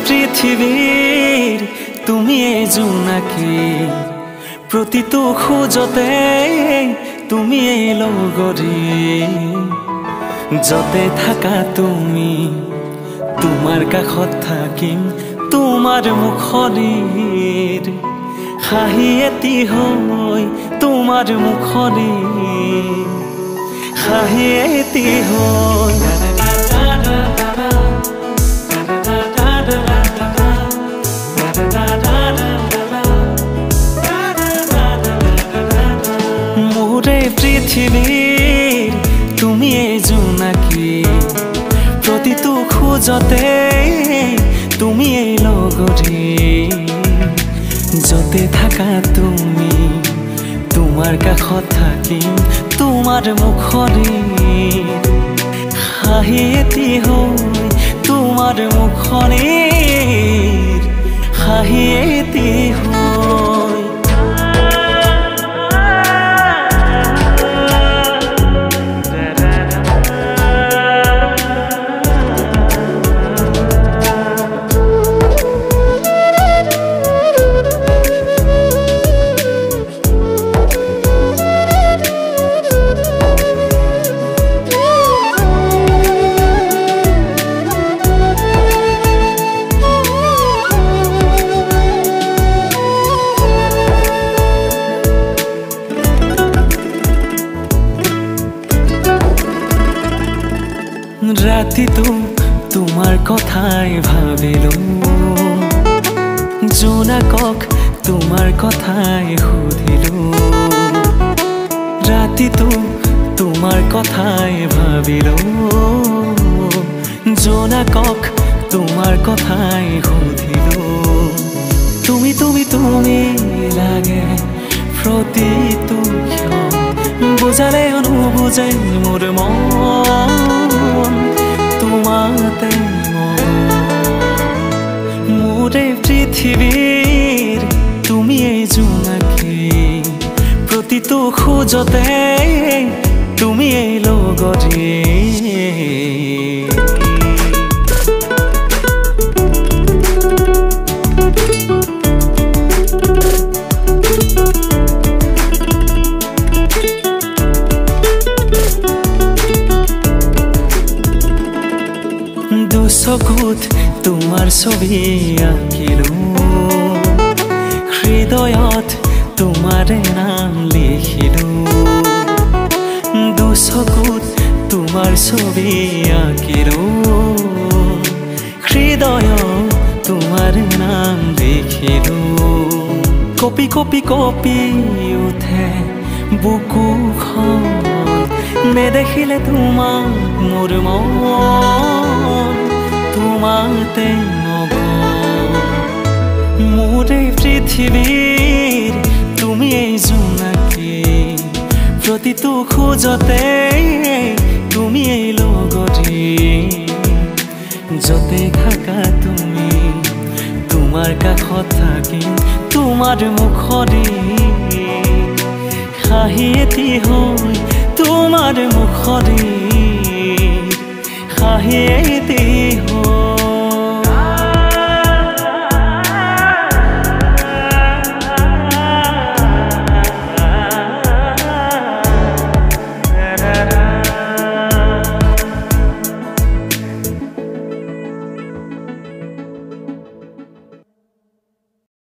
পৃথিৱীৰ তুমি জোনাকী প্ৰতিটো খোজতে তুমি লগৰী যতে থাকা তুমি তোমাৰ কাষত থাকিম তোমাৰ মুখৰ হাঁহি এটি হৈ তোমাৰ মুখৰ হাঁহি এটি হৈ মোৰে পৃথিৱীৰ তুমি জোনাকী প্ৰতিটো খোজতে তুমি লগৰী যতে থাকা তুমি তোমাৰ কাষত থাকিম তোমাৰ মুখৰ হাঁহি এটি হৈ তোমাৰ মুখৰ হাঁহি এটি হৈ ৰাতিটো তোমাৰ কথাই ভাবিলো জোনাকক তোমাৰ কথাই সুধিলো ৰাতিটো তোমাৰ কথাই ভাবিলো জোনাকক তোমাৰ কথাই সুধিলো তুমি তুমি তুমি লাগে প্ৰতিটো বুজালে নুবুজে মোৰ মন তোমাতে মোৰে পৃথিৱীৰ তুমি জোনাকী প্ৰতিটো খোজতে তুমি লগৰী দুচকুত তোমাৰ ছবি আঁকিলো হৃদয়ত তোমাৰ নাম লিখিলো দুচকুত তোমাৰ ছবি আঁকিলো হৃদয়ত তোমাৰ নাম লিখিলো কপি কপি কপি উঠে বুকুখন নেদেখিলে তোমাক মোৰ মন তোমাতে মোৰে পৃথিৱীৰ তুমি জোনাকী প্ৰতিটো খোজতে তুমি লগৰী যতে থাকা তুমি তোমাৰ কাষত থাকিম তোমাৰ মুখৰ হাঁহি এটি হৈ তোমাৰ মুখৰ হাঁহি এটি